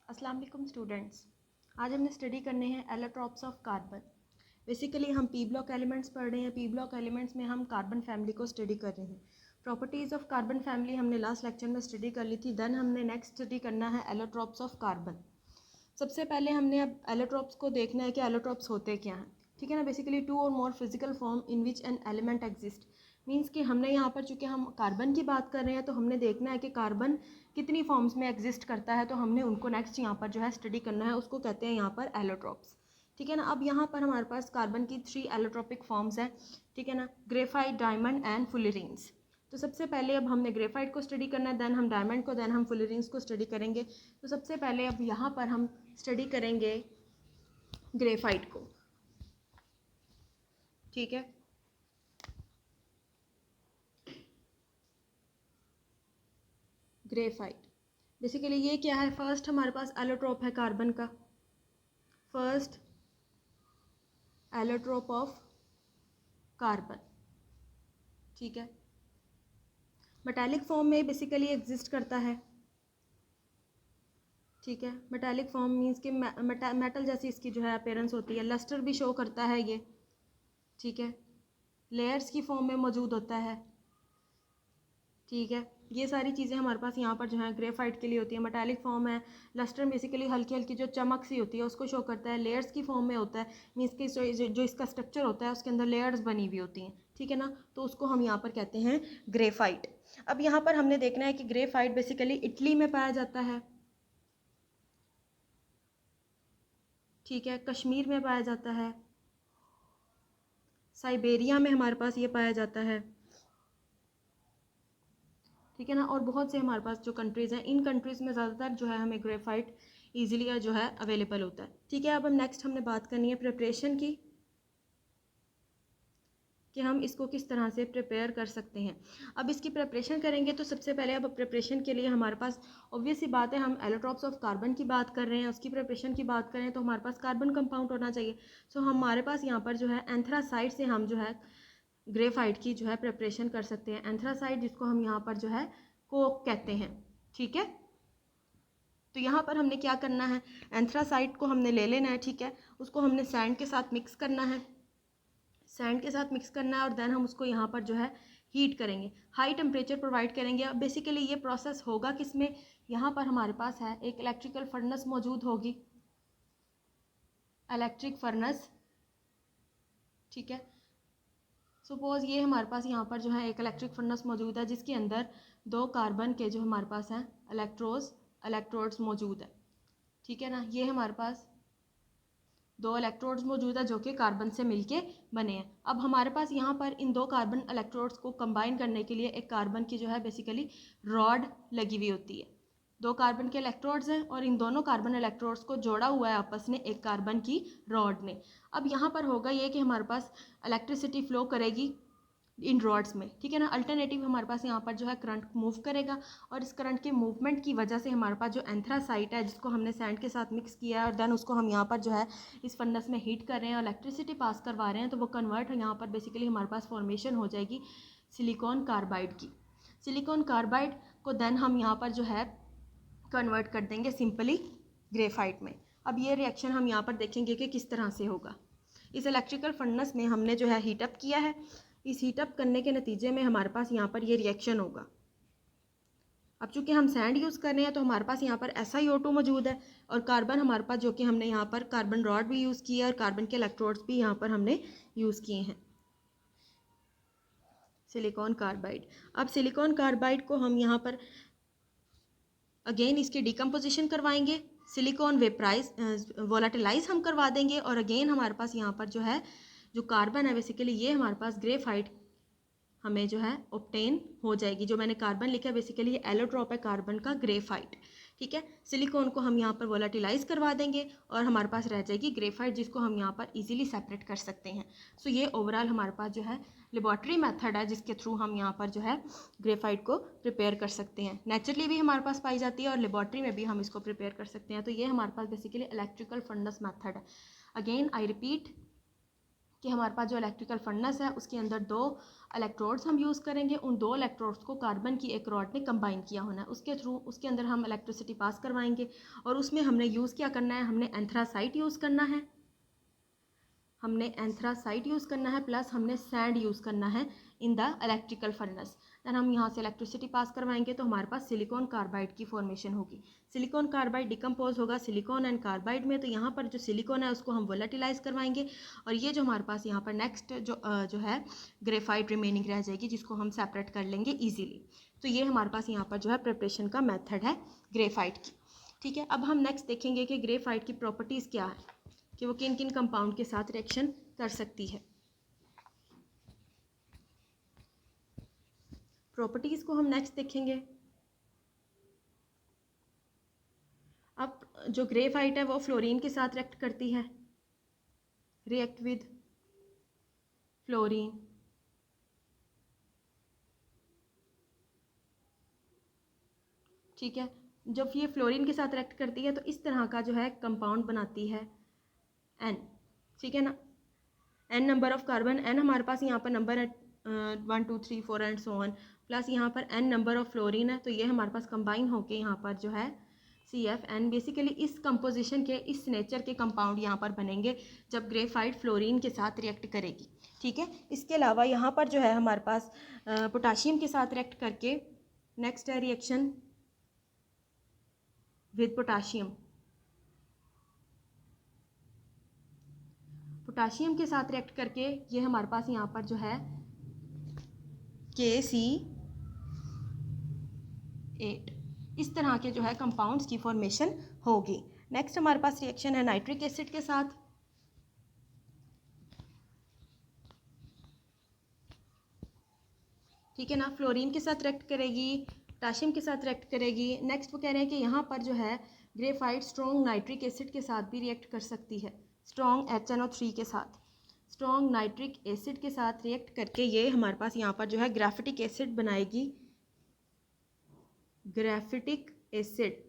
अस्सलाम वालेकुम स्टूडेंट्स। आज हमने स्टडी करने हैं एलोट्रॉप्स ऑफ कार्बन। बेसिकली हम पी ब्लॉक एलिमेंट्स पढ़ रहे हैं। पी ब्लॉक एलिमेंट्स में हम कार्बन फैमिली को स्टडी कर रहे हैं। प्रॉपर्टीज़ ऑफ कार्बन फैमिली हमने लास्ट लेक्चर में स्टडी कर ली थी। देन हमने नेक्स्ट स्टडी करना है एलोट्रॉप्स ऑफ कार्बन। सबसे पहले हमने अब एलोट्रॉप्स को देखना है कि एलोट्रॉप्स होते क्या हैं। ठीक है ना। बेसिकली टू और more physical form in which an element exist. Means कि हमने यहाँ पर चूँकि हम कार्बन की बात कर रहे हैं तो हमने देखना है कि कार्बन कितनी फॉर्म्स में एग्जिस्ट करता है, तो हमने उनको नेक्स्ट यहाँ पर जो है स्टडी करना है। उसको कहते हैं यहाँ पर एलोट्रॉप्स। ठीक है ना। अब यहाँ पर हमारे पास कार्बन की 3 एलोट्रॉपिक फॉर्म्स हैं। ठीक है ना। Graphite, diamond and fullerenes. तो सबसे पहले अब हमने ग्रेफाइट को स्टडी करना है, देन हम डायमंड को, देन हम फुलरीन्स को स्टडी करेंगे। तो सबसे पहले अब यहाँ पर हम स्टडी करेंगे ग्रेफाइट को। ठीक है। ग्रेफाइट बेसिकली ये क्या है? फर्स्ट हमारे पास एलोट्रोप है कार्बन का। First allotrope of carbon. ठीक है। मेटालिक फॉर्म में बेसिकली एग्जिस्ट करता है। ठीक है। मेटालिक फॉर्म मीन्स कि मेटल जैसी इसकी जो है अपीयरेंस होती है। लस्टर भी शो करता है ये। ठीक है। लेयर्स की फॉर्म में मौजूद होता है। ठीक है। ये सारी चीज़ें हमारे पास यहाँ पर जो है ग्रेफाइट के लिए होती है। मेटालिक फॉर्म है। लस्टर बेसिकली हल्की हल्की जो चमक सी होती है उसको शो करता है। लेयर्स की फॉर्म में होता है, मीन्स कि जो इसका स्ट्रक्चर होता है उसके अंदर लेयर्स बनी हुई होती हैं। ठीक है ना। तो उसको हम यहाँ पर कहते हैं ग्रेफाइट। अब यहाँ पर हमने देखना है कि ग्रेफाइट बेसिकली इटली में पाया जाता है। ठीक है। कश्मीर में पाया जाता है। साइबेरिया में हमारे पास ये पाया जाता है। ठीक है ना। और बहुत से हमारे पास जो कंट्रीज़ हैं, इन कंट्रीज़ में ज़्यादातर जो है हमें ग्रेफाइट ईजिली जो है अवेलेबल होता है। ठीक है। अब हम नेक्स्ट हमने बात करनी है प्रिपरेशन की, कि हम इसको किस तरह से प्रिपेयर कर सकते हैं। अब इसकी प्रिपरेशन करेंगे तो सबसे पहले अब प्रिपरेशन के लिए हमारे पास ऑब्वियस सी बात है, हम एलोट्रॉप्स ऑफ कार्बन की बात कर रहे हैं, उसकी प्रिपरेशन की बात करें तो हमारे पास कार्बन कंपाउंड होना चाहिए। सो हमारे पास यहाँ पर जो है एंथ्रासाइड से हम जो है ग्रेफाइट की जो है प्रिपरेशन कर सकते हैं। एंथ्रासाइड जिसको हम यहाँ पर जो है कोक कहते हैं। ठीक है। तो यहाँ पर हमने क्या करना है, एंथ्रासाइड को हमने ले लेना है। ठीक है। उसको हमने सैंड के साथ मिक्स करना है। सैंड के साथ मिक्स करना है और देन हम उसको यहाँ पर जो है हीट करेंगे, हाई टेम्परेचर प्रोवाइड करेंगे। अब बेसिकली ये प्रोसेस होगा किसमें, यहाँ पर हमारे पास है एक इलेक्ट्रिकल फर्नेस मौजूद होगी, इलेक्ट्रिक फर्नेस। ठीक है। सपोज ये हमारे पास यहाँ पर जो है एक इलेक्ट्रिक फर्नेस मौजूद है जिसके अंदर 2 कार्बन के जो हमारे पास हैं इलेक्ट्रोड्स मौजूद है। ठीक है ना। ये हमारे पास 2 इलेक्ट्रोड्स मौजूद है जो कि कार्बन से मिलके बने हैं। अब हमारे पास यहाँ पर इन 2 कार्बन इलेक्ट्रोड्स को कंबाइन करने के लिए एक कार्बन की जो है बेसिकली रॉड लगी हुई होती है। 2 कार्बन के इलेक्ट्रोड्स हैं और इन दोनों कार्बन इलेक्ट्रोड्स को जोड़ा हुआ है आपस में एक कार्बन की रॉड ने। अब यहाँ पर होगा ये कि हमारे पास इलेक्ट्रिसिटी फ्लो करेगी इन रॉड्स में। ठीक है ना। अल्टरनेटिव हमारे पास यहाँ पर जो है करंट मूव करेगा और इस करंट के मूवमेंट की वजह से हमारे पास जो एंथ्रासाइट है जिसको हमने सैंड के साथ मिक्स किया है और देन उसको हम यहाँ पर जो है इस फर्नेस में हीट कर रहे हैं और इलेक्ट्रिसिटी पास करवा रहे हैं, तो वो कन्वर्ट यहाँ पर बेसिकली हमारे पास फॉर्मेशन हो जाएगी सिलिकॉन कार्बाइड की। सिलिकॉन कार्बाइड को देन हम यहाँ पर जो है कन्वर्ट कर देंगे सिंपली ग्रेफाइट में। अब ये रिएक्शन हम यहाँ पर देखेंगे कि किस तरह से होगा। इस इलेक्ट्रिकल फर्नेस में हमने जो है हीटअप किया है। इस हीटअप करने के नतीजे में हमारे पास यहाँ पर ये रिएक्शन होगा। अब चूंकि हम सैंड यूज़ कर रहे हैं तो हमारे पास यहाँ पर SiO2 मौजूद है और कार्बन हमारे पास जो कि हमने यहाँ पर कार्बन रॉड भी यूज़ किया है और कार्बन के इलेक्ट्रोड्स भी यहाँ पर हमने यूज़ किए हैं, सिलिकॉन कार्बाइड। अब सिलिकॉन कार्बाइड को हम यहाँ पर अगेन इसकी डिकम्पोजिशन करवाएंगे, सिलिकॉन वेपराइज वोलाटिलाइज हम करवा देंगे और अगेन हमारे पास यहाँ पर जो है जो कार्बन है बेसिकली ये हमारे पास ग्रेफाइट हमें जो है ऑब्टेन हो जाएगी। जो मैंने कार्बन लिखा है बेसिकली ये एलोट्रॉप है कार्बन का, ग्रेफाइट। ठीक है। सिलिकॉन को हम यहाँ पर वोलाटिलाइज करवा देंगे और हमारे पास रह जाएगी ग्रेफाइट जिसको हम यहाँ पर इजीली सेपरेट कर सकते हैं। सो ये ओवरऑल हमारे पास जो है लेबॉर्ट्री मेथड है जिसके थ्रू हम यहाँ पर जो है ग्रेफाइट को प्रिपेयर कर सकते हैं। नेचुरली भी हमारे पास पाई जाती है और लेबॉर्ट्री में भी हम इसको प्रिपेयर कर सकते हैं। तो ये हमारे पास बेसिकली इलेक्ट्रिकल फर्नेस मेथड है। अगेन आई रिपीट कि हमारे पास जो इलेक्ट्रिकल फर्नेस है उसके अंदर 2 इलेक्ट्रोड्स हम यूज़ करेंगे। उन 2 इलेक्ट्रोड्स को कार्बन की एक रॉड ने कंबाइन किया होना है, उसके थ्रू उसके अंदर हम इलेक्ट्रिसिटी पास करवाएंगे। और उसमें हमने यूज़ क्या करना है, हमने एंथ्रासाइट यूज़ करना है, प्लस हमने सैंड यूज़ करना है in the electrical furnace. Then हम यहाँ से इलेक्ट्रिसिटी पास करवाएंगे तो हमारे पास सिलिकॉन कार्बाइड की फॉर्मेशन होगी। सिलिकॉन कार्बाइड डिकम्पोज होगा सिलिकॉन एंड कार्बाइड में, तो यहाँ पर जो सिलिकॉन है उसको हम वोलेटिलाइज करवाएंगे और ये जो हमारे पास यहाँ पर नेक्स्ट जो है ग्रेफाइट रिमेनिंग रह जाएगी, जिसको हम सेपरेट कर लेंगे ईजीली। तो ये हमारे पास यहाँ पर जो है प्रिपरेशन का मेथड है ग्रेफाइट की। ठीक है, अब हम नेक्स्ट देखेंगे कि ग्रेफाइट की प्रॉपर्टीज़ क्या है, कि वो किन किन कंपाउंड के साथ रिएक्शन कर सकती है। प्रॉपर्टीज़ को हम नेक्स्ट देखेंगे। अब जो ग्रेफाइट है वो फ्लोरीन के साथ रिएक्ट करती है, रिएक्ट विद फ्लोरीन। ठीक है, जब ये फ्लोरीन के साथ रिएक्ट करती है तो इस तरह का जो है कंपाउंड बनाती है N। ठीक है ना, N number of carbon, N हमारे पास यहाँ पर नंबर है 1 2 3 4 एंड सो ऑन, प्लस यहाँ पर N नंबर ऑफ फ्लोरीन है, तो ये हमारे पास कंबाइन होके यहाँ पर जो है CFN। बेसिकली इस कंपोजिशन के, इस नेचर के कंपाउंड यहाँ पर बनेंगे जब ग्रेफाइट फ्लोरीन के साथ रिएक्ट करेगी। ठीक है, इसके अलावा यहाँ पर जो है हमारे पास पोटाशियम के साथ रिएक्ट करके नेक्स्ट है रिएक्शन विद पोटाशियम। पोटाशियम के साथ रिएक्ट करके ये हमारे पास यहाँ पर जो है KC8, इस तरह के जो है कंपाउंड्स की फॉर्मेशन होगी। नेक्स्ट हमारे पास रिएक्शन है नाइट्रिक एसिड के साथ। ठीक है ना, फ्लोरीन के साथ रिएक्ट करेगी, पोटाशियम के साथ रिएक्ट करेगी। नेक्स्ट वो कह रहे हैं कि यहाँ पर जो है ग्रेफाइट स्ट्रॉन्ग नाइट्रिक एसिड के साथ भी रिएक्ट कर सकती है, स्ट्रॉन्ग HNO3 के साथ, स्ट्रॉन्ग नाइट्रिक एसिड के साथ रिएक्ट करके ये हमारे पास यहाँ पर जो है ग्राफिटिक एसिड बनाएगी, ग्राफिटिक एसिड।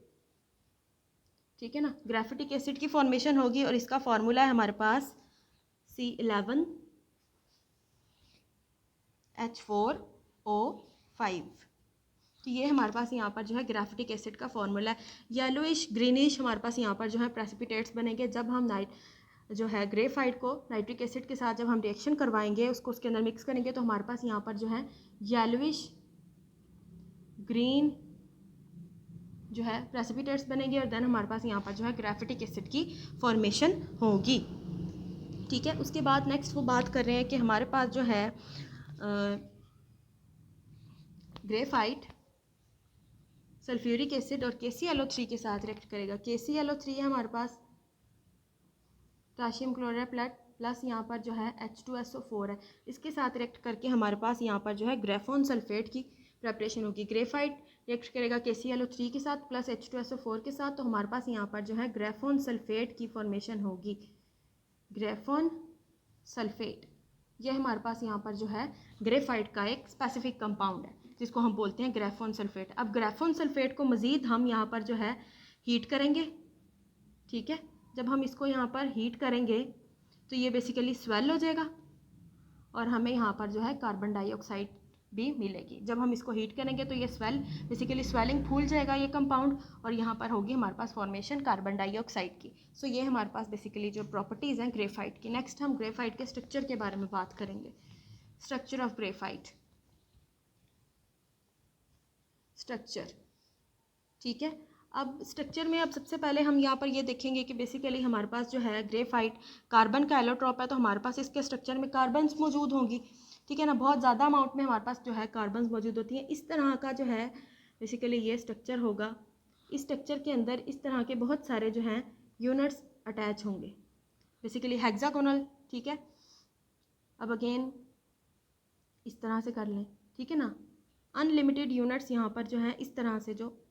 ठीक है ना, ग्राफिटिक एसिड की फॉर्मेशन होगी और इसका फॉर्मूला है हमारे पास C11H4O5। तो ये हमारे पास यहाँ पर जो है ग्राफिटिक एसिड का फॉर्मूला है। येलोइश ग्रीनिश हमारे पास यहाँ पर जो है प्रेसिपिटेट्स बनेंगे जब हम जो है ग्रेफाइट को नाइट्रिक एसिड के साथ जब हम रिएक्शन करवाएंगे, उसको उसके अंदर मिक्स करेंगे, तो हमारे पास यहाँ पर जो है येलोइश ग्रीन जो है प्रेसिपिटेट्स बनेंगे और देन हमारे पास यहाँ पर जो है ग्राफिटिक एसिड की फॉर्मेशन होगी। ठीक है, उसके बाद नेक्स्ट वो बात कर रहे हैं कि हमारे पास जो है ग्रेफाइट सल्फ्यूरिक एसिड और KClO3 के साथ रिएक्ट करेगा। KClO3 है हमारे पास पोटाशियम क्लोराइड प्लस यहाँ पर जो है H2SO4 है, इसके साथ रिएक्ट करके हमारे पास यहाँ पर जो है ग्रेफोन सल्फेट की प्रेपरेशन होगी। ग्रेफाइट रिएक्ट करेगा KClO3 के साथ प्लस H2SO4 के साथ, तो हमारे पास यहाँ पर जो है ग्रेफोन सल्फेट की फॉर्मेशन होगी, ग्रेफोन सल्फेट। ये हमारे पास यहाँ पर जो है ग्रेफाइट का एक स्पेसिफिक कंपाउंड है जिसको हम बोलते हैं ग्रेफोन सल्फेट। अब ग्रेफोन सल्फेट को मज़ीद हम यहाँ पर जो है हीट करेंगे। ठीक है, जब हम इसको यहाँ पर हीट करेंगे तो ये बेसिकली स्वेल हो जाएगा और हमें यहाँ पर जो है कार्बन डाइऑक्साइड भी मिलेगी। जब हम इसको हीट करेंगे तो ये बेसिकली स्वेलिंग फूल जाएगा ये कंपाउंड और यहाँ पर होगी हमारे पास फॉर्मेशन कार्बन डाइऑक्साइड की। सो ये हमारे पास बेसिकली जो प्रॉपर्टीज़ हैं ग्रेफाइट की। नेक्स्ट हम ग्रेफाइट के स्ट्रक्चर के बारे में बात करेंगे। Structure of graphite, structure. ठीक है, अब स्ट्रक्चर में अब सबसे पहले हम यहाँ पर ये देखेंगे कि बेसिकली हमारे पास जो है ग्रेफाइट कार्बन का एलोट्रॉप है, तो हमारे पास इसके स्ट्रक्चर में कार्बन्स मौजूद होंगी। ठीक है ना, बहुत ज़्यादा अमाउंट में हमारे पास जो है कार्बन्स मौजूद होती हैं। इस तरह का जो है बेसिकली ये स्ट्रक्चर होगा। इस स्ट्रक्चर के अंदर इस तरह के बहुत सारे जो हैं यूनिट्स अटैच होंगे, बेसिकली हेक्सागोनल। ठीक है, अब अगेन इस तरह से कर लें। ठीक है ना, अनलिमिटेड यूनिट्स यहाँ पर जो है इस तरह से जो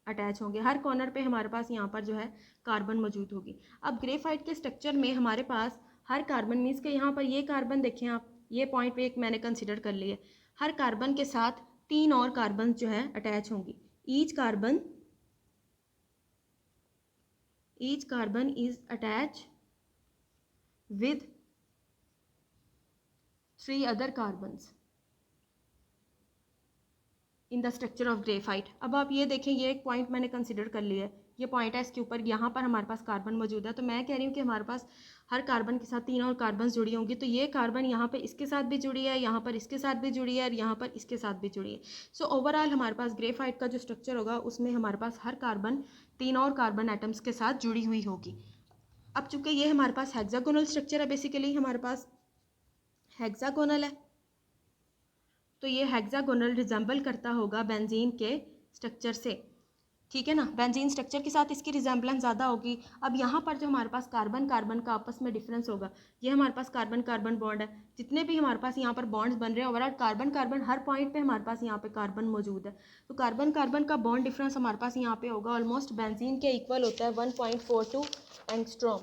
अटैच होंगे, हर कॉर्नर पे हमारे पास यहाँ पर जो है कार्बन मौजूद होगी। अब ग्रेफाइट के स्ट्रक्चर में हमारे पास हर कार्बन मीन्स के यहाँ पर ये कार्बन देखें आप, ये पॉइंट पे एक मैंने कंसिडर कर लिया, हर कार्बन के साथ 3 और कार्बन जो है अटैच होंगी। Each carbon is attach with 3 other carbons in the structure of graphite. अब आप ये देखें, ये एक पॉइंट मैंने कंसिडर कर लिया है, ये पॉइंट है, इसके ऊपर यहाँ पर हमारे पास कार्बन मौजूद है। तो मैं कह रही हूँ कि हमारे पास हर कार्बन के साथ 3 और कार्बन जुड़ी होंगी। तो ये कार्बन यहाँ पर इसके साथ भी जुड़ी है, यहाँ पर इसके साथ भी जुड़ी है और यहाँ पर इसके साथ भी जुड़ी है। सो ओवरऑल हमारे पास ग्रेफाइट का जो स्ट्रक्चर होगा उसमें हमारे पास हर कार्बन 3 और कार्बन एटम्स के साथ जुड़ी हुई होगी। अब चूँकि ये हमारे पास हेक्सागोनल स्ट्रक्चर है, बेसिकली हमारे पास हेक्सागोनल है, तो ये हेक्सागोनल रिजेंबल करता होगा बेंजीन के स्ट्रक्चर से, ठीक है ना। बेंजीन स्ट्रक्चर के साथ इसकी रिजेंबलेंस ज़्यादा होगी। अब यहाँ पर जो हमारे पास कार्बन कार्बन का आपस में डिफरेंस होगा, ये हमारे पास कार्बन कार्बन बॉन्ड है, जितने भी हमारे पास यहाँ पर बॉन्ड्स बन रहे हैं ओवरऑल कार्बन कार्बन हर पॉइंट पे हमारे पास यहाँ पे कार्बन मौजूद है। तो कार्बन कार्बन का बॉन्ड डिफरेंस हमारे पास यहाँ पे होगा ऑलमोस्ट बेंजीन के इक्वल होता है 1.42 एंगस्ट्रॉम,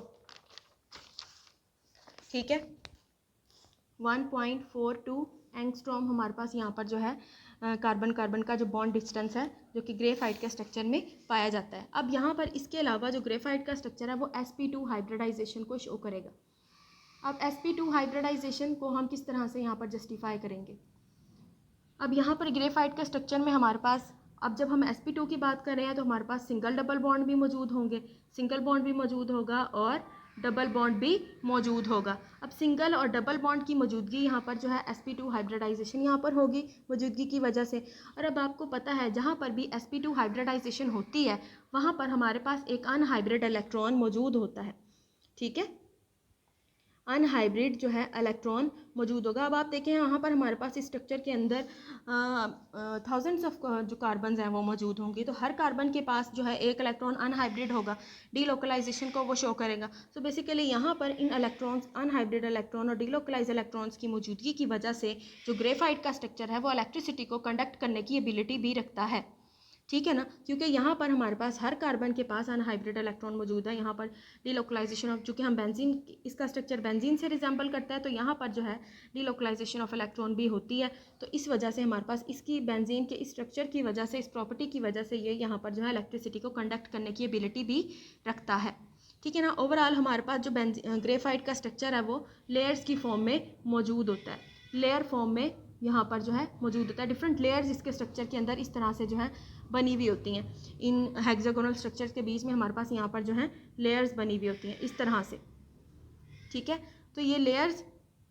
ठीक है। 1.42 एंगस्ट्रॉम हमारे पास यहाँ पर जो है कार्बन कार्बन का जो बॉन्ड डिस्टेंस है जो कि ग्रेफाइट के स्ट्रक्चर में पाया जाता है। अब यहाँ पर इसके अलावा जो ग्रेफाइट का स्ट्रक्चर है वो sp2 हाइब्रिडाइजेशन को शो करेगा। अब sp2 हाइब्रिडाइजेशन को हम किस तरह से यहाँ पर जस्टिफाई करेंगे। अब यहाँ पर ग्रेफाइट के स्ट्रक्चर में हमारे पास, अब जब हम sp2 की बात कर रहे हैं तो हमारे पास सिंगल डबल बॉन्ड भी मौजूद होंगे, सिंगल बॉन्ड भी मौजूद होगा और डबल बॉन्ड भी मौजूद होगा। अब सिंगल और डबल बॉन्ड की मौजूदगी यहाँ पर जो है sp2 हाइब्रिडाइजेशन यहाँ पर होगी मौजूदगी की वजह से। और अब आपको पता है जहाँ पर भी sp2 हाइब्रिडाइजेशन होती है वहाँ पर हमारे पास एक अनहाइब्रिड इलेक्ट्रॉन मौजूद होता है, ठीक है। अनहाइब्रिड जो है इलेक्ट्रॉन मौजूद होगा। अब आप देखें यहाँ पर हमारे पास इस स्ट्रक्चर के अंदर थाउजेंड्स ऑफ जो कार्बन हैं वो मौजूद होंगे। तो हर कार्बन के पास जो है एक इलेक्ट्रॉन अनहाइब्रिड होगा, डीलोकलाइजेशन को वो शो करेगा। सो बेसिकली यहाँ पर इन इलेक्ट्रॉन्स, अनहाइब्रिड इलेक्ट्रॉन और डीलोकलाइज इलेक्ट्रॉन्स की मौजूदगी की वजह से जो ग्रेफाइट का स्ट्रक्चर है वो इलेक्ट्रिसिटी को कंडक्ट करने की एबिलिटी भी रखता है, ठीक है ना। क्योंकि यहाँ पर हमारे पास हर कार्बन के पास अनहाइब्रिड इलेक्ट्रॉन मौजूद है। यहाँ पर डीलोकलाइजेशन ऑफ, चूँकि हम बेंजीन, इसका स्ट्रक्चर बेंजीन से रिजेंबल करता है तो यहाँ पर जो है डीलोकलाइजेशन ऑफ इलेक्ट्रॉन भी होती है। तो इस वजह से हमारे पास इसकी बेंजीन के इस स्ट्रक्चर की वजह से, इस प्रॉपर्टी की वजह से ये यहाँ पर जो है इलेक्ट्रिसिटी को कंडक्ट करने की एबिलिटी भी रखता है, ठीक है ना। ओवरऑल हमारे पास जो ग्रेफाइट का स्ट्रक्चर है वो लेयर्स की फॉर्म में मौजूद होता है, लेयर फॉर्म में यहाँ पर जो है मौजूद होता है। डिफरेंट लेयर्स इसके स्ट्रक्चर के अंदर इस तरह से जो है बनी हुई होती हैं। इन हेक्सागोनल स्ट्रक्चर्स के बीच में हमारे पास यहाँ पर जो है लेयर्स बनी हुई होती हैं इस तरह से, ठीक है। तो ये लेयर्स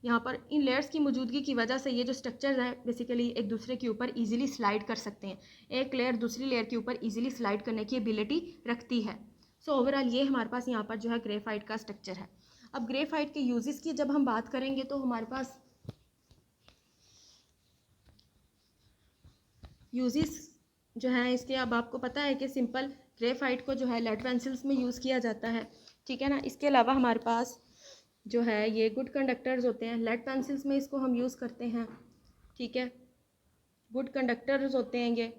यहाँ पर, इन लेयर्स की मौजूदगी की वजह से ये जो स्ट्रक्चर्स हैं बेसिकली एक दूसरे के ऊपर इजीली स्लाइड कर सकते हैं। एक लेयर दूसरी लेयर के ऊपर इजीली स्लाइड करने की एबिलिटी रखती है। सो ओवरऑल ये हमारे पास यहाँ पर जो है ग्रेफाइट का स्ट्रक्चर है। अब ग्रेफाइट के यूजेस की जब हम बात करेंगे तो हमारे पास यूजेस जो है इसके, अब आपको पता है कि सिंपल ग्रेफाइट को जो है लेड पेंसिल्स में यूज़ किया जाता है, ठीक है ना। इसके अलावा हमारे पास जो है ये गुड कंडक्टर्स होते हैं, लेड पेंसिल्स में इसको हम यूज़ करते हैं, ठीक है। गुड कंडक्टर्स होते हैं ये।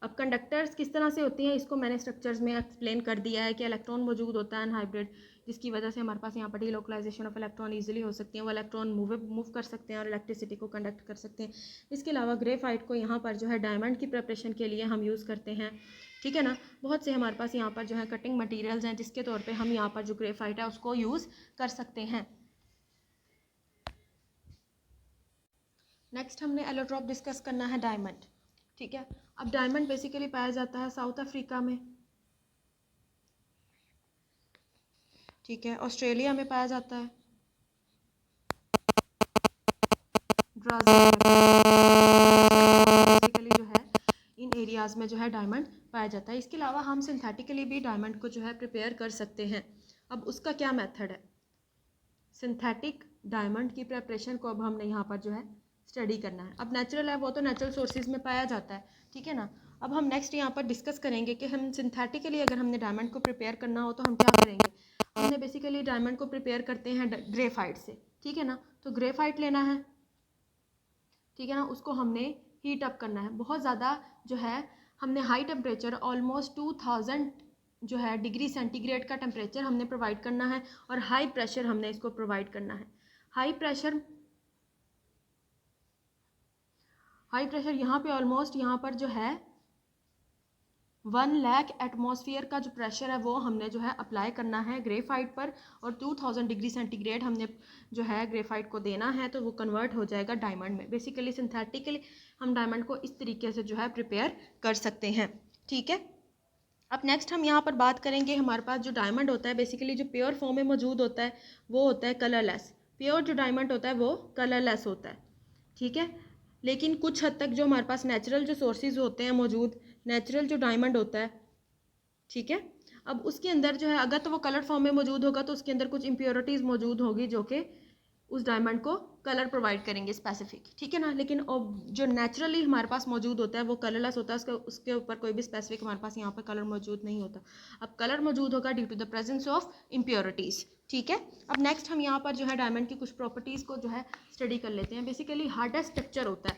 अब कंडक्टर्स किस तरह से होती हैं इसको मैंने स्ट्रक्चर्स में एक्सप्लेन कर दिया है कि इलेक्ट्रॉन मौजूद होता है अनहाइब्रिड, जिसकी वजह से हमारे पास यहाँ पर डीलोकलाइजेशन ऑफ इलेक्ट्रॉन इजीली हो सकती है। वो इलेक्ट्रॉन मूव कर सकते हैं और इलेक्ट्रिसिटी को कंडक्ट कर सकते हैं। इसके अलावा ग्रेफाइट को यहाँ पर जो है डायमंड की प्रिपरेशन के लिए हम यूज़ करते हैं, ठीक है ना। बहुत से हमारे पास यहाँ पर जो है कटिंग मटीरियल्स हैं जिसके तौर पर हम यहाँ पर जो ग्रेफाइट है उसको यूज़ कर सकते हैं। नेक्स्ट हमने एलोट्रॉप डिस्कस करना है डायमंड, ठीक है। अब डायमंड बेसिकली पाया जाता है साउथ अफ्रीका में, ठीक है। ऑस्ट्रेलिया में पाया जाता है, ब्राज़ील बेसिकली जो है इन एरियाज़ में जो है डायमंड पाया जाता है। इसके अलावा हम सिंथेटिकली भी डायमंड को जो है प्रिपेयर कर सकते हैं। अब उसका क्या मेथड है, सिंथेटिक डायमंड की प्रिपरेशन को अब हमने यहाँ पर जो है स्टडी करना है। अब नेचुरल है वो तो नेचुरल सोर्सेज में पाया जाता है, ठीक है ना। अब हम नेक्स्ट यहाँ पर डिस्कस करेंगे कि हम सिंथेटिकली अगर हमने डायमंड को प्रिपेयर करना हो तो हम क्या करेंगे। हमने बेसिकली डायमंड को प्रिपेयर करते हैं ग्रेफाइट से, ठीक है ना। तो ग्रेफाइट लेना है, ठीक है ना, उसको हमने हीट अप करना है बहुत ज़्यादा जो है। हमने हाई टेम्परेचर ऑलमोस्ट 2000 जो है डिग्री सेंटीग्रेड का टेम्परेचर हमने प्रोवाइड करना है और हाई प्रेशर हमने इसको प्रोवाइड करना है। हाई प्रेशर यहाँ पे ऑलमोस्ट यहाँ पर जो है 1 लाख एटमॉस्फेयर का जो प्रेशर है वो हमने जो है अप्लाई करना है ग्रेफाइट पर, और 2000 डिग्री सेंटीग्रेड हमने जो है ग्रेफाइट को देना है, तो वो कन्वर्ट हो जाएगा डायमंड में। बेसिकली सिंथेटिकली हम डायमंड को इस तरीके से जो है प्रिपेयर कर सकते हैं, ठीक है। अब नेक्स्ट हम यहाँ पर बात करेंगे, हमारे पास जो डायमंड होता है बेसिकली जो प्योर फॉर्म में मौजूद होता है वो होता है कलरलेस। प्योर जो डायमंड होता है वो कलरलेस होता है, ठीक है। लेकिन कुछ हद तक जो हमारे पास नेचुरल जो सोर्सेज होते हैं मौजूद, नेचुरल जो डायमंड होता है, ठीक है, अब उसके अंदर जो है अगर तो वो कलर फॉर्म में मौजूद होगा तो उसके अंदर कुछ इम्प्योरिटीज़ मौजूद होगी जो कि उस डायमंड को कलर प्रोवाइड करेंगे स्पेसिफिक, ठीक है ना। लेकिन जो नेचुरली हमारे पास मौजूद होता है वो कलरलेस होता है, उसके ऊपर कोई भी स्पेसिफिक हमारे पास यहाँ पर कलर मौजूद नहीं होता। अब कलर मौजूद होगा due to the presence of impurities, ठीक है। अब नेक्स्ट हम यहाँ पर जो है डायमंड की कुछ प्रॉपर्टीज़ को जो है स्टडी कर लेते हैं। बेसिकली हार्डेस्ट स्ट्रक्चर होता है,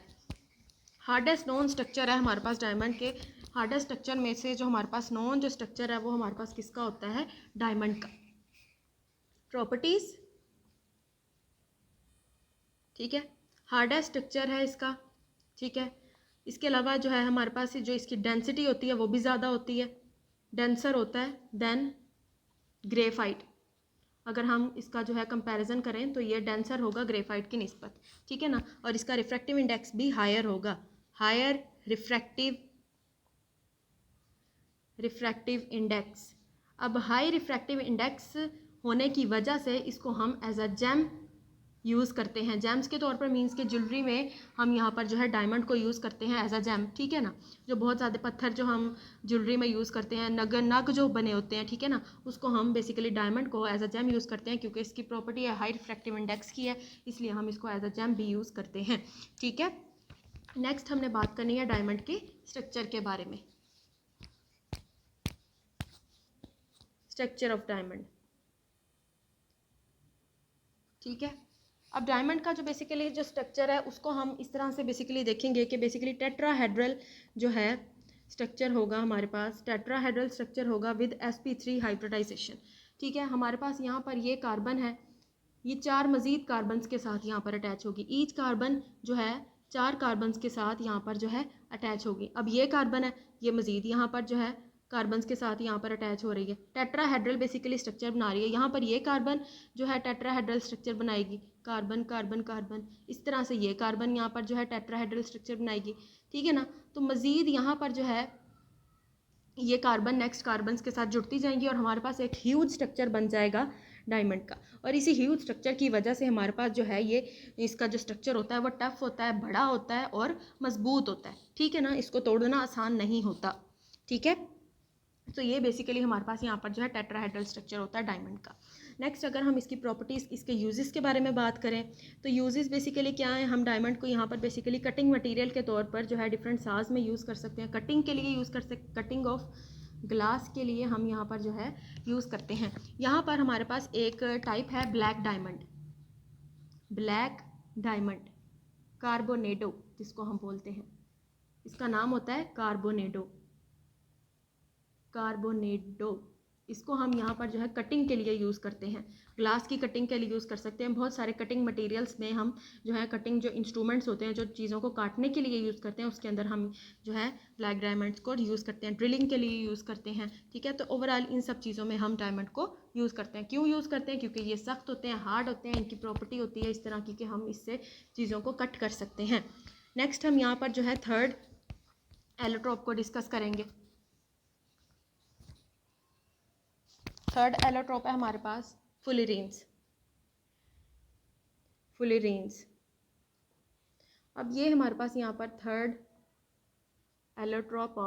हार्डेस्ट नॉन स्ट्रक्चर है हमारे पास डायमंड के। हार्डेस्ट स्ट्रक्चर में से जो हमारे पास नॉन जो स्ट्रक्चर है वो हमारे पास किसका होता है, डायमंड का। प्रॉपर्टीज, ठीक है, हार्डेस्ट स्ट्रक्चर है इसका, ठीक है। इसके अलावा जो है हमारे पास जो इसकी डेंसिटी होती है वो भी ज़्यादा होती है, डेंसर होता है देन ग्रेफाइट। अगर हम इसका जो है कंपैरिजन करें तो ये डेंसर होगा ग्रेफाइट की निस्बत, ठीक है ना। और इसका रिफ्रैक्टिव इंडेक्स भी हायर होगा, हायर रिफ्रैक्टिव इंडेक्स। अब हाई रिफ्रैक्टिव इंडेक्स होने की वजह से इसको हम एज अ जेम यूज़ करते हैं, जेम्स के तौर पर, मीन्स के ज्वेलरी में हम यहाँ पर जो है डायमंड को यूज़ करते हैं एज अ जेम, ठीक है ना। जो बहुत ज़्यादा पत्थर जो हम ज्वेलरी में यूज़ करते हैं, नग जो बने होते हैं, ठीक है ना, उसको हम बेसिकली डायमंड को एज अ जेम यूज़ करते हैं क्योंकि इसकी प्रॉपर्टी है हाई रिफ्रैक्टिव इंडेक्स की है, इसलिए हम इसको एज अ जेम भी यूज़ करते हैं, ठीक है। नेक्स्ट हमने बात करनी है डायमंड के स्ट्रक्चर के बारे में। स्ट्रक्चर ऑफ डायमंड, ठीक है। अब डायमंड का जो बेसिकली जो स्ट्रक्चर है उसको हम इस तरह से बेसिकली देखेंगे कि बेसिकली टेट्राहेड्रल जो है स्ट्रक्चर होगा हमारे पास, टेट्राहेड्रल स्ट्रक्चर होगा विद sp3 हाइब्रिडाइजेशन, ठीक है। हमारे पास यहाँ पर ये कार्बन है, ये 4 मज़ीद कार्बन्स के साथ यहाँ पर अटैच होगी। ईच कार्बन जो है 4 कार्बन्स के साथ यहाँ पर जो है अटैच होगी। अब ये कार्बन है, ये मज़ीद यहाँ पर जो है कार्बन्स के साथ यहाँ पर अटैच हो रही है, टेट्राहेड्रल बेसिकली स्ट्रक्चर बना रही है। यहाँ पर ये कार्बन जो है टेट्राहेड्रल स्ट्रक्चर बनाएगी, कार्बन कार्बन कार्बन, इस तरह से ये कार्बन यहाँ पर जो है टेट्राहेड्रल स्ट्रक्चर बनाएगी, ठीक है ना। तो मज़ीद यहाँ पर जो है ये कार्बन नेक्स्ट कार्बन्स के साथ जुड़ती जाएंगी और हमारे पास एक ह्यूज स्ट्रक्चर बन जाएगा डायमंड का। और इसी ह्यूज स्ट्रक्चर की वजह से हमारे पास जो है ये इसका जो स्ट्रक्चर होता है वो टफ होता है, बड़ा होता है और मजबूत होता है, ठीक है ना। इसको तोड़ना आसान नहीं होता, ठीक है। तो ये बेसिकली हमारे पास यहाँ पर जो है टेट्राहेड्रल स्ट्रक्चर होता है डायमंड का। नेक्स्ट अगर हम इसकी प्रॉपर्टीज़, इसके यूजेस के बारे में बात करें तो यूजेस बेसिकली क्या है, हम डायमंड को यहाँ पर बेसिकली कटिंग मटेरियल के तौर पर जो है डिफरेंट साज में यूज़ कर सकते हैं, कटिंग के लिए यूज़ कर सकते, कटिंग ऑफ ग्लास के लिए हम यहाँ पर जो है यूज़ करते हैं। यहाँ पर हमारे पास एक टाइप है ब्लैक डायमंड, ब्लैक डायमंड कार्बोनेडो जिसको हम बोलते हैं, इसका नाम होता है कार्बोनेडो, कार्बोनेडो। इसको हम यहाँ पर जो है कटिंग के लिए यूज़ करते हैं, ग्लास की कटिंग के लिए यूज़ कर सकते हैं। बहुत सारे कटिंग मटेरियल्स में हम जो है कटिंग जो इंस्ट्रूमेंट्स होते हैं जो चीज़ों को काटने के लिए यूज़ करते हैं उसके अंदर हम जो है ब्लैक डायमंड्स को यूज़ करते हैं, ड्रिलिंग के लिए यूज़ करते हैं, ठीक है। तो ओवरऑल इन सब चीज़ों में हम डायमंड को यूज़ करते हैं। क्यों यूज़ करते हैं, क्योंकि ये सख्त होते हैं, हार्ड होते हैं, इनकी प्रॉपर्टी होती है इस तरह की कि हम इससे चीज़ों को कट कर सकते हैं। नेक्स्ट हम यहाँ पर जो है थर्ड एलोट्रोप को डिस्कस करेंगे। थर्ड एलोट्रोप है हमारे पास फुलिरीन्स, फुलिरीन्स। अब ये हमारे पास यहाँ पर थर्ड एलोट्रोप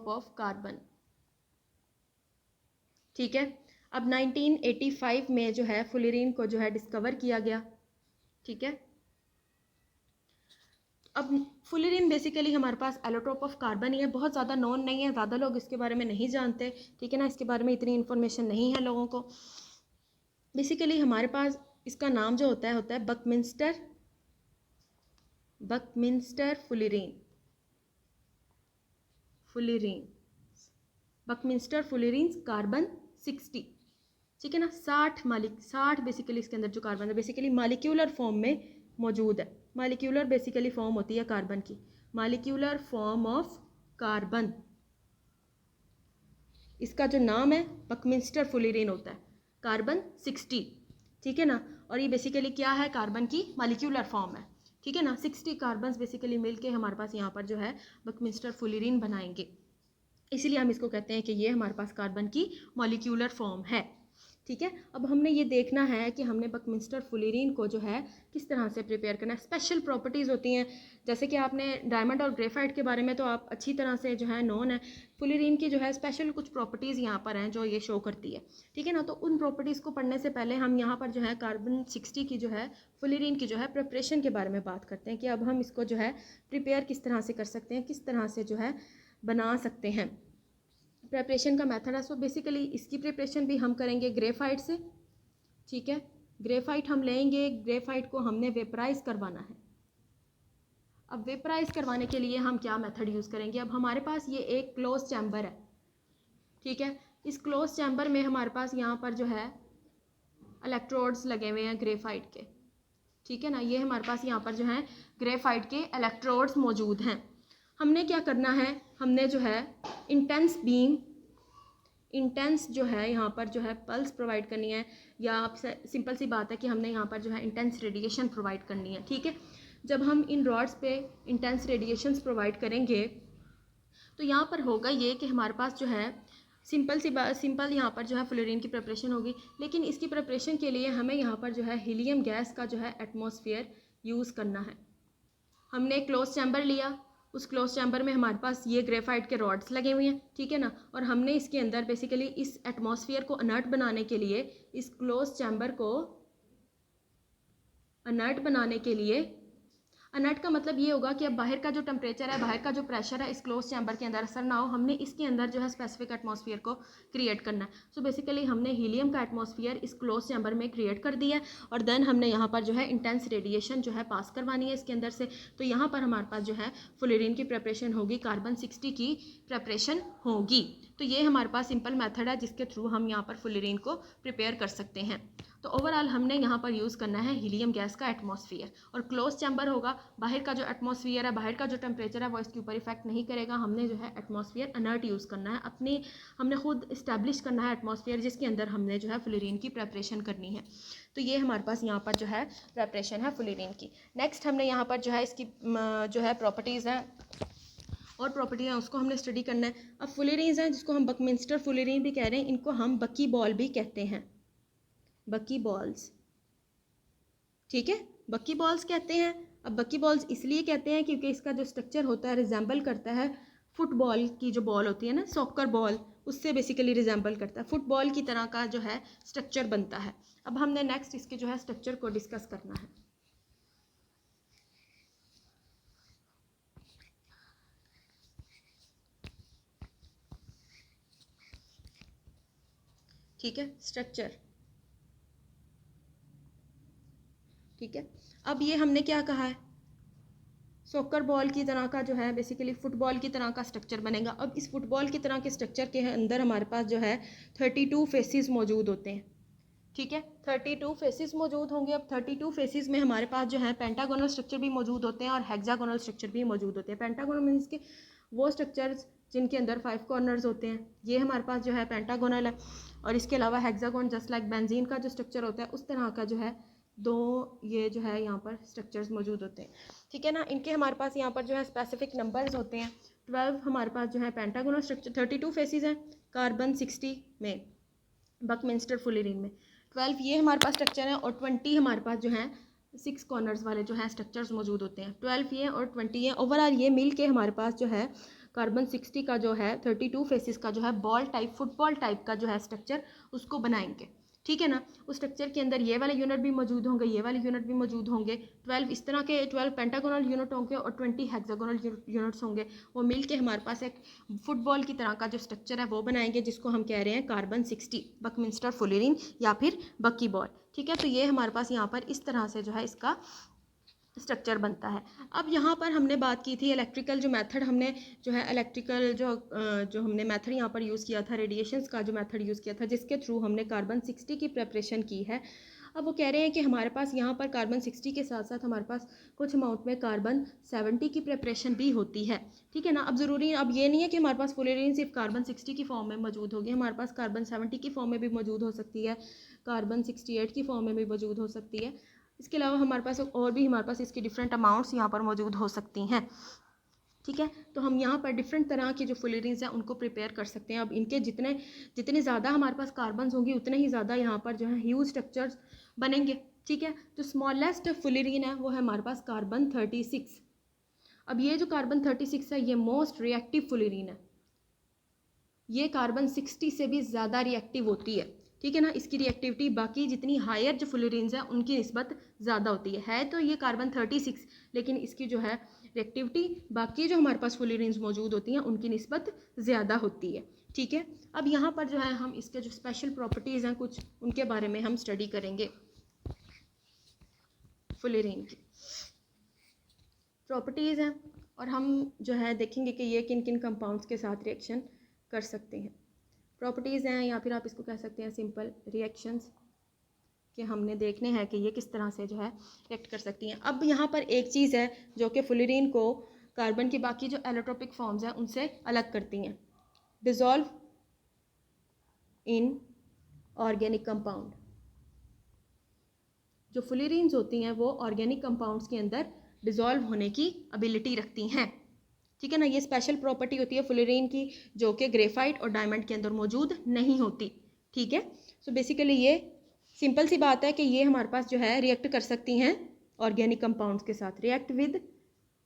ऑफ कार्बन, ठीक है। अब 1985 में जो है फुलिरीन को जो है डिस्कवर किया गया, ठीक है। अब फुलिरीन बेसिकली हमारे पास एलोट्रोप ऑफ कार्बन ही है, बहुत ज़्यादा नॉन नहीं है, ज़्यादा लोग इसके बारे में नहीं जानते, ठीक है ना, इसके बारे में इतनी इन्फॉर्मेशन नहीं है लोगों को। बेसिकली हमारे पास इसका नाम जो होता है बकमिंस्टर फुलिरीन, बकमिंस्टर फुलिरीन कार्बन 60, ठीक है ना। 60 बेसिकली इसके अंदर जो कार्बन है बेसिकली मालिक्यूलर फॉर्म में मौजूद है, मालिक्यूलर बेसिकली फॉर्म होती है कार्बन की, मॉलिक्यूलर फॉर्म ऑफ कार्बन, इसका जो नाम है बकमिंस्टर फुलेरिन होता है, कार्बन 60, ठीक है ना। और ये बेसिकली क्या है, कार्बन की मॉलिक्यूलर फॉर्म है, ठीक है ना। 60 कार्बन बेसिकली मिलके हमारे पास यहाँ पर जो है बकमिंस्टर फुलेरिन बनाएंगे, इसीलिए हम इसको कहते हैं कि ये हमारे पास कार्बन की मॉलिक्यूलर फॉर्म है, ठीक है। अब हमने ये देखना है कि हमने बकमिंस्टर फुलेरिन को जो है किस तरह से प्रिपेयर करना है। स्पेशल प्रॉपर्टीज़ होती हैं, जैसे कि आपने डायमंड और ग्रेफाइट के बारे में तो आप अच्छी तरह से जो है नोन है। फुलेरिन की जो है स्पेशल कुछ प्रॉपर्टीज़ यहाँ पर हैं जो ये शो करती है, ठीक है ना। तो उन प्रॉपर्टीज़ को पढ़ने से पहले हम यहाँ पर जो है कार्बन 60 की जो है फुलेरिन की जो है प्रिपरेशन के बारे में बात करते हैं कि अब हम इसको जो है प्रिपेयर किस तरह से कर सकते हैं, किस तरह से जो है बना सकते हैं। प्रिपरेशन का मेथड है, सो बेसिकली इसकी प्रिपरेशन भी हम करेंगे ग्रेफाइट से, ठीक है। ग्रेफाइट हम लेंगे, ग्रेफाइट को हमने वेपराइज करवाना है। अब वेपराइज करवाने के लिए हम क्या मेथड यूज़ करेंगे, अब हमारे पास ये एक क्लोज चैम्बर है, ठीक है। इस क्लोज चैम्बर में हमारे पास यहाँ पर जो है इलेक्ट्रोड्स लगे हुए हैं ग्रेफाइट के, ठीक है ना। ये हमारे पास यहाँ पर जो है ग्रेफाइट के इलेक्ट्रोड्स मौजूद हैं। हमने क्या करना है, हमने जो है इंटेंस बीम, इंटेंस जो है यहाँ पर जो है पल्स प्रोवाइड करनी है, या आप सिंपल सी बात है कि हमने यहाँ पर जो है इंटेंस रेडिएशन प्रोवाइड करनी है, ठीक है। जब हम इन रॉड्स पे इंटेंस रेडिएशंस प्रोवाइड करेंगे तो यहाँ पर होगा ये कि हमारे पास जो है सिंपल यहाँ पर जो है फ्लोरीन की प्रिपरेशन होगी, लेकिन इसकी प्रिपरेशन के लिए हमें यहाँ पर जो है हीलियम गैस का जो है एटमॉस्फेयर यूज़ करना है। हमने क्लोज चैम्बर लिया, उस क्लोज चैम्बर में हमारे पास ये ग्रेफाइट के रॉड्स लगे हुए हैं, ठीक है ना। और हमने इसके अंदर बेसिकली इस एटमॉस्फेयर को अनर्ट बनाने के लिए, इस क्लोज चैम्बर को अनर्ट बनाने के लिए, अनर्ट का मतलब ये होगा कि अब बाहर का जो टेम्परेचर है, बाहर का जो प्रेशर है इस क्लोज चैम्बर के अंदर असर ना हो, हमने इसके अंदर जो है स्पेसिफिक एटमॉस्फेयर को क्रिएट करना है। सो बेसिकली हमने हीलियम का एटमॉस्फेयर इस क्लोज चैम्बर में क्रिएट कर दिया है, और देन हमने यहाँ पर जो है इंटेंस रेडिएशन जो है पास करवानी है इसके अंदर से। तो यहाँ पर हमारे पास जो है फ्लोरीन की प्रिपरेशन होगी, कार्बन 60 की प्रिपरेशन होगी। तो ये हमारे पास सिंपल मेथड है जिसके थ्रू हम यहाँ पर फ्लोरीन को प्रिपेयर कर सकते हैं। तो ओवरऑल हमने यहाँ पर यूज़ करना है हीलियम गैस का एटमॉस्फेयर, और क्लोज चैम्बर होगा, बाहर का जो एटमॉस्फेयर है, बाहर का जो टेम्परेचर है वो इसके ऊपर इफेक्ट नहीं करेगा। हमने जो है एटमॉस्फेयर अनर्ट यूज़ करना है, हमने खुद इस्टेब्लिश करना है एटमॉस्फेयर जिसके अंदर हमने जो है फ्लोरीन की प्रिपरेशन करनी है। तो ये हमारे पास यहाँ पर जो है प्रिपरेशन है फ्लोरीन की। नेक्स्ट हमने यहाँ पर जो है इसकी जो है प्रॉपर्टीज़ हैं और प्रॉपर्टी है उसको हमने स्टडी करना है। अब फ्लोरीन्स हैं जिसको हम बकमिंस्टर फ्लोरीन भी कह रहे हैं, इनको हम बकी बॉल भी कहते हैं, बकी बॉल्स, ठीक है, बकी बॉल्स कहते हैं। अब बकी बॉल्स इसलिए कहते हैं क्योंकि इसका जो स्ट्रक्चर होता है रिजेंबल करता है फुटबॉल की जो बॉल होती है ना, सॉकर बॉल, उससे बेसिकली रिजेंबल करता है, फुटबॉल की तरह का जो है स्ट्रक्चर बनता है। अब हमने नेक्स्ट इसके जो है स्ट्रक्चर को डिस्कस करना है। ठीक है, स्ट्रक्चर, ठीक है। अब ये हमने क्या कहा है, सॉकर बॉल की तरह का जो है बेसिकली फुटबॉल की तरह का स्ट्रक्चर बनेगा। अब इस फुटबॉल की तरह के स्ट्रक्चर के अंदर हमारे पास जो है 32 फेसेस मौजूद होते हैं, ठीक है, 32 फेसेस मौजूद होंगे। अब 32 फेसेस में हमारे पास जो है पेंटागोनल स्ट्रक्चर भी मौजूद होते हैं और हेक्सागोनल स्ट्रक्चर भी मौजूद होते हैं। पेंटागोनल मीन्स के वो स्ट्रक्चर्स जिनके अंदर 5 कॉर्नर्स होते हैं, ये हमारे पास जो है पेंटागोनल है। और इसके अलावा हेक्सागोन जस्ट लाइक बेंजीन का जो स्ट्रक्चर होता है उस तरह का जो है दो ये जो है यहाँ पर स्ट्रक्चर्स मौजूद होते हैं, ठीक है ना। इनके हमारे पास यहाँ पर जो है स्पेसिफिक नंबर्स होते हैं। 12 हमारे पास जो है पेंटागोनल स्ट्रक्चर, 32 फेसेस हैं कार्बन 60 में, बकमिंस्टर फ्लोरीन में 12 ये हमारे पास स्ट्रक्चर है, और 20 हमारे पास जो है 6 कॉर्नर्स वाले जो है स्ट्रक्चर्स मौजूद होते हैं। 12 ये और 20 ये, ओवरऑल ये मिल के हमारे पास जो है कार्बन 60 का जो है 32 फेसेस का जो है बॉल टाइप, फुटबॉल टाइप का जो है स्ट्रक्चर उसको बनाएंगे, ठीक है ना। उस स्ट्रक्चर के अंदर ये वाले यूनिट भी मौजूद होंगे, ये वाले यूनिट भी मौजूद होंगे। 12 इस तरह के 12 पेंटागोनल यूनिट होंगे और 20 हेक्सागोनल यूनिट्स होंगे। वो मिल के हमारे पास एक फुटबॉल की तरह का जो स्ट्रक्चर है वो बनाएंगे जिसको हम कह रहे हैं कार्बन 60 बकमिंस्टर फ्लोरीन या फिर बकी बॉल, ठीक है। तो ये हमारे पास यहाँ पर इस तरह से जो है इसका स्ट्रक्चर बनता है। अब यहाँ पर हमने बात की थी इलेक्ट्रिकल जो मेथड हमने जो है इलेक्ट्रिकल जो हमने मेथड यहाँ पर यूज़ किया था, रेडिएशंस का जो मेथड यूज़ किया था जिसके थ्रू हमने कार्बन 60 की प्रिपरेशन की है। अब वो कह रहे हैं कि हमारे पास यहाँ पर कार्बन 60 के साथ साथ हमारे पास कुछ अमाउंट में कार्बन 70 की प्रिपरेशन भी होती है, ठीक है ना। अब ज़रूरी अब ये नहीं है कि हमारे पास फुलेरीन सिर्फ कार्बन 60 की फॉर्म में मौजूद होगी, हमारे पास कार्बन 70 की फॉर्म में भी मौजूद हो सकती है, कार्बन 68 की फॉर्म में भी मौजूद हो सकती है। इसके अलावा हमारे पास और भी हमारे पास इसकी डिफरेंट अमाउंट्स यहाँ पर मौजूद हो सकती हैं, ठीक है। तो हम यहाँ पर डिफरेंट तरह के जो फुलेरीन्स हैं उनको प्रिपेयर कर सकते हैं। अब इनके जितने जितने ज़्यादा हमारे पास कार्बन्स होंगी उतने ही ज़्यादा यहाँ पर जो है ह्यूज स्ट्रक्चर्स बनेंगे, ठीक है। जो स्मॉलेस्ट फुलेरीन है वो है हमारे पास कार्बन 36। अब ये जो कार्बन 36 है ये मोस्ट रिएक्टिव फुलेरीन है, ये कार्बन 60 से भी ज़्यादा रिएक्टिव होती है, ठीक है ना। इसकी रिएक्टिविटी बाकी जितनी हायर जो फुलेरीन्स हैं उनकी निस्बत ज़्यादा होती है तो ये कार्बन 36, लेकिन इसकी जो है रिएक्टिविटी बाकी जो हमारे पास फुलेरीन्स मौजूद होती हैं उनकी निस्बत ज़्यादा होती है, ठीक है। अब यहाँ पर जो है हम इसके जो स्पेशल प्रॉपर्टीज़ हैं कुछ उनके बारे में हम स्टडी करेंगे। फुलेरीन की प्रॉपर्टीज़ हैं और हम जो है देखेंगे कि ये किन किन कंपाउंड्स के साथ रिएक्शन कर सकते हैं। प्रॉपर्टीज़ हैं या फिर आप इसको कह सकते हैं सिंपल रिएक्शंस, कि हमने देखने हैं कि ये किस तरह से जो है रिएक्ट कर सकती हैं। अब यहाँ पर एक चीज़ है जो कि फुलेरीन को कार्बन की बाकी जो एलोट्रोपिक फॉर्म्स हैं उनसे अलग करती हैं, डिज़ोल्व इन ऑर्गेनिक कंपाउंड। जो फुलेरीन्स होती हैं वो ऑर्गेनिक कंपाउंड्स के अंदर डिज़ोल्व होने की एबिलिटी रखती हैं, ठीक है ना। ये स्पेशल प्रॉपर्टी होती है फुलेरीन की जो कि ग्रेफाइट और डायमंड के अंदर मौजूद नहीं होती, ठीक है। सो बेसिकली ये सिंपल सी बात है कि ये हमारे पास जो है रिएक्ट कर सकती हैं ऑर्गेनिक कंपाउंड्स के साथ, रिएक्ट विद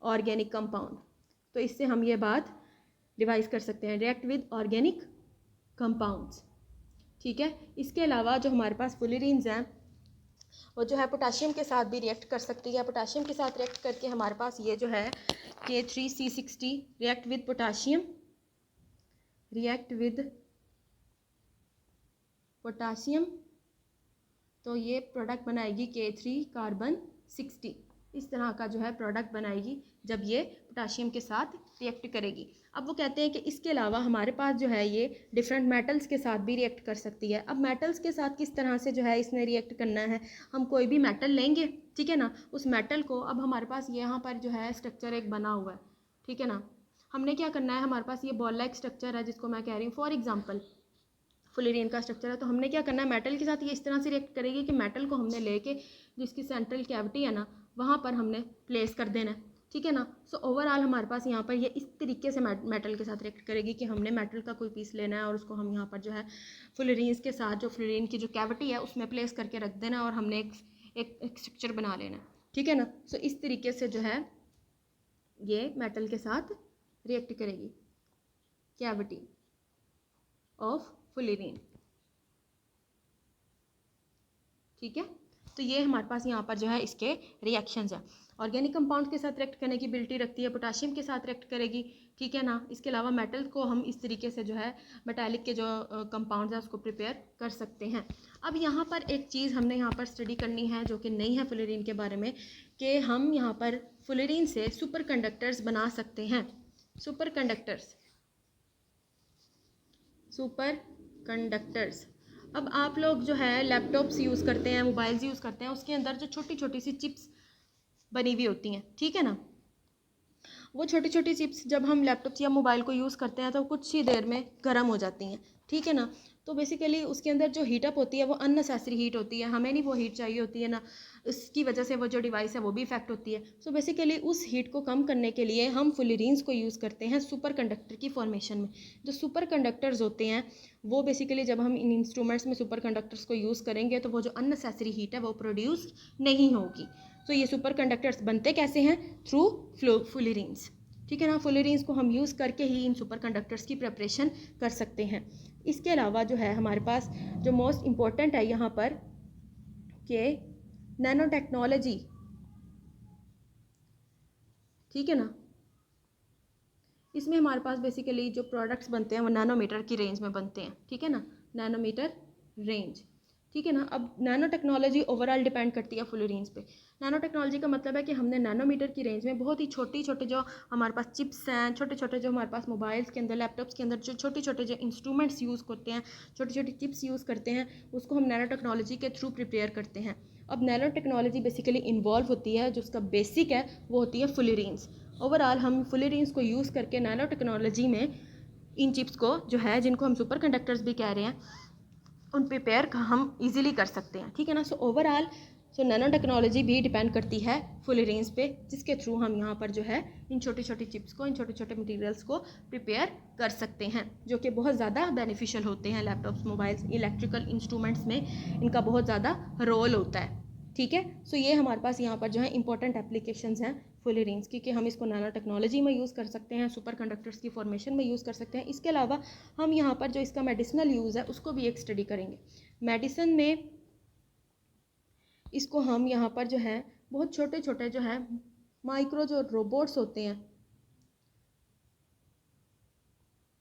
ऑर्गेनिक कंपाउंड। तो इससे हम ये बात रिवाइज कर सकते हैं, रिएक्ट विद ऑर्गेनिक कंपाउंड्स, ठीक है। इसके अलावा जो हमारे पास फुलेरीन्स हैं वो जो है पोटाशियम के साथ भी रिएक्ट कर सकती है। पोटाशियम के साथ रिएक्ट करके हमारे पास ये जो है K3C60 react with potassium, react with potassium, तो ये प्रोडक्ट बनाएगी K3 कार्बन 60। इस तरह का जो है प्रोडक्ट बनाएगी जब ये पोटाशियम के साथ रिएक्ट करेगी। अब वो कहते हैं कि इसके अलावा हमारे पास जो है ये डिफरेंट मेटल्स के साथ भी रिएक्ट कर सकती है। अब मेटल्स के साथ किस तरह से जो है इसने रिएक्ट करना है, हम कोई भी मेटल लेंगे, ठीक है ना। उस मेटल को अब हमारे पास यहाँ पर जो है स्ट्रक्चर एक बना हुआ है, ठीक है ना। हमने क्या करना है, हमारे पास ये बॉल लाइक स्ट्रक्चर है जिसको मैं कह रही हूँ फॉर एग्जाम्पल फुलेरीन का स्ट्रक्चर है। तो हमने क्या करना है, मेटल के साथ ये इस तरह से रिएक्ट करेगी कि मेटल को हमने लेके जिसकी सेंट्रल कैविटी है ना वहाँ पर हमने प्लेस कर देना है, ठीक है ना। सो ओवरऑल हमारे पास यहाँ पर ये इस तरीके से मेटल के साथ रिएक्ट करेगी कि हमने मेटल का कोई पीस लेना है और उसको हम यहाँ पर जो है फुलेरीन्स के साथ जो फुलेरीन की जो कैविटी है उसमें प्लेस करके रख देना है और हमने एक स्ट्रक्चर बना लेना है, ठीक है ना। सो इस तरीके से जो है ये मेटल के साथ रिएक्ट करेगी, कैविटी ऑफ फुलेरीन, ठीक है। तो ये हमारे पास यहाँ पर जो है इसके रिएक्शंस हैं। ऑर्गेनिक कंपाउंड्स के साथ रिएक्ट करने की एबिलिटी रखती है, पोटाशियम के साथ रिएक्ट करेगी, ठीक है ना। इसके अलावा मेटल को हम इस तरीके से जो है मेटालिक के जो कंपाउंड्स हैं उसको प्रिपेयर कर सकते हैं। अब यहाँ पर एक चीज़ हमने यहाँ पर स्टडी करनी है जो कि नहीं है फुलेरीन के बारे में, कि हम यहाँ पर फुलेरीन से सुपर कंडक्टर्स बना सकते हैं। Super conductors, super conductors. अब आप लोग जो है लैपटॉप्स यूज़ करते हैं, मोबाइल्स यूज़ करते हैं, उसके अंदर जो छोटी छोटी सी चिप्स बनी हुई होती हैं, ठीक है ना। वो छोटी छोटी चिप्स जब हम लैपटॉप या मोबाइल को यूज़ करते हैं तो कुछ ही देर में गर्म हो जाती हैं, ठीक है ना। तो बेसिकली उसके अंदर जो हीटअप होती है वो अननेसेसरी हीट होती है, हमें नहीं वो हीट चाहिए होती है ना, उसकी वजह से वो जो डिवाइस है वो भी इफेक्ट होती है। सो बेसिकली उस हीट को कम करने के लिए हम फुलेरीन्स को यूज़ करते हैं सुपर कंडक्टर की फॉर्मेशन में। जो सुपर कंडक्टर्स होते हैं वो बेसिकली जब हम इन इंस्ट्रूमेंट्स में सुपर कंडक्टर्स को यूज़ करेंगे तो वो जो अननेसेसरी हीट है वो प्रोड्यूस नहीं होगी। तो ये सुपर कंडक्टर्स बनते कैसे हैं, थ्रू फुलेरीन्स, ठीक है ना। फुलेरीन्स को हम यूज़ करके ही इन सुपर कंडक्टर्स की प्रिपरेशन कर सकते हैं। इसके अलावा जो है हमारे पास जो मोस्ट इम्पॉर्टेंट है यहाँ पर कि नैनो टेक्नोलॉजी, ठीक है ना। इसमें हमारे पास बेसिकली जो प्रोडक्ट्स बनते हैं वो नैनोमीटर की रेंज में बनते हैं, ठीक है ना, नैनोमीटर रेंज। ठीक है ना। अब नैनो टेक्नोलॉजी ओवरऑल डिपेंड करती है फुलरीन्स पे। नैनो टेक्नोलॉजी का मतलब है कि हमने नैनोमीटर की रेंज में बहुत ही छोटे छोटे जो हमारे पास चिप्स हैं, छोटे छोटे जो हमारे पास मोबाइल्स के अंदर, लैपटॉप्स के अंदर जो छोटे छोटे जो इंस्ट्रूमेंट्स यूज़ करते हैं, छोटी छोटी चिप्स यूज़ करते हैं, उसको हम नैनो टेक्नोलॉजी के थ्रू प्रिपेयर करते हैं। अब नैनो टेक्नोलॉजी बेसिकली इन्वॉल्व होती है, जो उसका बेसिक है वो होती है फुलरीन्स। ओवरऑल हम फुलरीन्स को यूज़ करके नैनो टेक्नोलॉजी में इन चिप्स को जो है, जिनको हम सुपर कंडक्टर्स भी कह रहे हैं, उन प्रिपेयर का हम इजीली कर सकते हैं। ठीक है ना। सो ओवरऑल नैनो टेक्नोलॉजी भी डिपेंड करती है फुलरीन्स पे, जिसके थ्रू हम यहाँ पर जो है इन छोटी छोटी चिप्स को, इन छोटे छोटे मटेरियल्स को प्रिपेयर कर सकते हैं, जो कि बहुत ज़्यादा बेनिफिशियल होते हैं। लैपटॉप्स, मोबाइल्स, इलेक्ट्रिकल इंस्ट्रूमेंट्स में इनका बहुत ज़्यादा रोल होता है। ठीक है। सो ये हमारे पास यहाँ पर जो है इंपॉर्टेंट एप्लीकेशंस हैं फुलरीन्स की, कि हम इसको नैनो टेक्नोलॉजी में यूज़ कर सकते हैं, सुपर कंडक्टर्स की फॉर्मेशन में यूज़ कर सकते हैं। इसके अलावा हम यहाँ पर जो इसका मेडिसिनल यूज़ है उसको भी एक स्टडी करेंगे। मेडिसिन में इसको हम यहाँ पर जो है बहुत छोटे छोटे जो है माइक्रो जो रोबोट्स होते हैं,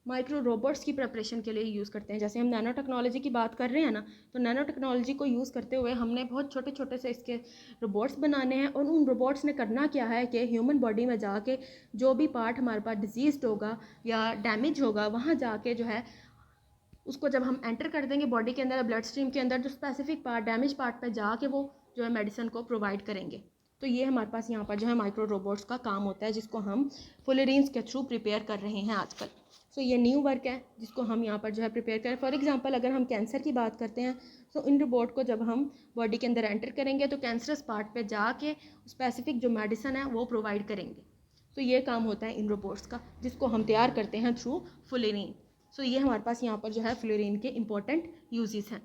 माइक्रो रोबोट्स की प्रिपरेशन के लिए यूज़ करते हैं। जैसे हम नैनो टेक्नोलॉजी की बात कर रहे हैं ना, तो नैनो टेक्नोलॉजी को यूज़ करते हुए हमने बहुत छोटे छोटे से इसके रोबोट्स बनाने हैं, और उन रोबोट्स ने करना क्या है कि ह्यूमन बॉडी में जाके जो भी पार्ट हमारे पास डिजीज़ होगा या डैमेज होगा, वहाँ जाके जो है उसको जब हम एंटर कर देंगे बॉडी के अंदर, ब्लड स्ट्रीम के अंदर, जो स्पेसिफिक पार्ट, डैमेज पार्ट पर जाके वो जो है मेडिसिन को प्रोवाइड करेंगे। तो ये हमारे पास यहाँ पर जो है माइक्रो रोबोट्स का काम होता है, जिसको हम फुलरीन्स के थ्रू प्रिपेयर कर रहे हैं आजकल। सो ये न्यू वर्क है जिसको हम यहाँ पर जो है प्रिपेयर करें। फॉर एग्जांपल अगर हम कैंसर की बात करते हैं, तो इन रोबोट को जब हम बॉडी के अंदर एंटर करेंगे तो कैंसरस पार्ट पे जाके स्पेसिफिक जो मेडिसिन है वो प्रोवाइड करेंगे। तो ये काम होता है इन रोबोट्स का, जिसको हम तैयार करते हैं थ्रू फुलरीन। सो ये हमारे पास यहाँ पर जो है फ्लोरीन के इंपॉर्टेंट यूजेस हैं।